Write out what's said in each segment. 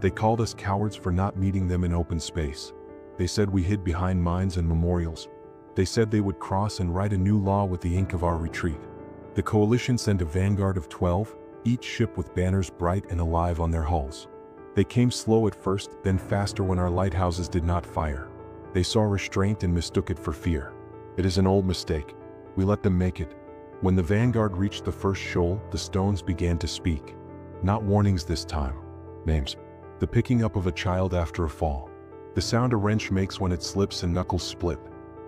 They called us cowards for not meeting them in open space. They said we hid behind mines and memorials. They said they would cross and write a new law with the ink of our retreat. The coalition sent a vanguard of 12, each ship with banners bright and alive on their hulls. They came slow at first, then faster when our lighthouses did not fire. They saw restraint and mistook it for fear. It is an old mistake. We let them make it. When the vanguard reached the first shoal, the stones began to speak. Not warnings this time. Names. The picking up of a child after a fall. The sound a wrench makes when it slips and knuckles split.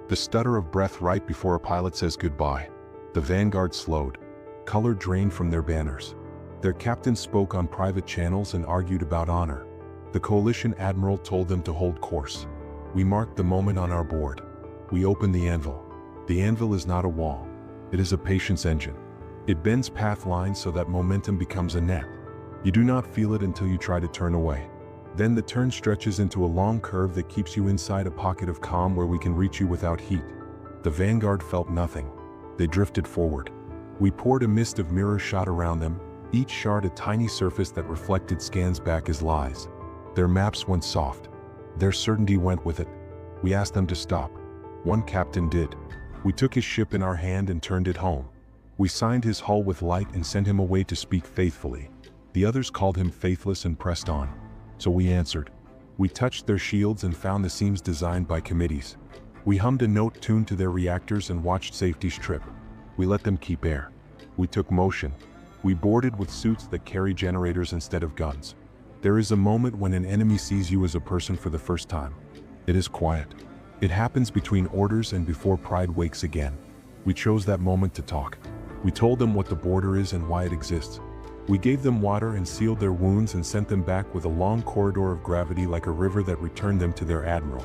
The stutter of breath right before a pilot says goodbye. The vanguard slowed. Color drained from their banners. Their captain spoke on private channels and argued about honor. The coalition admiral told them to hold course. We marked the moment on our board. We opened the anvil. The anvil is not a wall. It is a patience engine. It bends path lines so that momentum becomes a net. You do not feel it until you try to turn away. Then the turn stretches into a long curve that keeps you inside a pocket of calm where we can reach you without heat. The vanguard felt nothing. They drifted forward. We poured a mist of mirror shot around them, each shard a tiny surface that reflected scans back as lies. Their maps went soft. Their certainty went with it. We asked them to stop. One captain did. We took his ship in our hand and turned it home. We signed his hull with light and sent him away to speak faithfully. The others called him faithless and pressed on. So we answered. We touched their shields and found the seams designed by committees. We hummed a note tuned to their reactors and watched safety strip. We let them keep air. We took motion. We boarded with suits that carry generators instead of guns. There is a moment when an enemy sees you as a person for the first time. It is quiet. It happens between orders and before pride wakes again. We chose that moment to talk. We told them what the border is and why it exists. We gave them water and sealed their wounds and sent them back with a long corridor of gravity like a river that returned them to their admiral.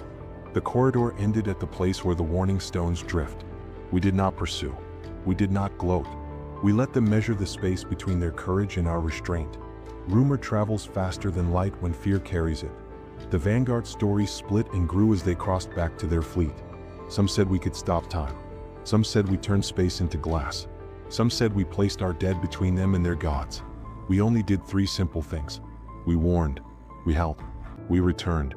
The corridor ended at the place where the warning stones drift. We did not pursue. We did not gloat. We let them measure the space between their courage and our restraint. Rumor travels faster than light when fear carries it. The vanguard story split and grew as they crossed back to their fleet. Some said we could stop time. Some said we turned space into glass. Some said we placed our dead between them and their gods. We only did 3 simple things. We warned. We helped. We returned.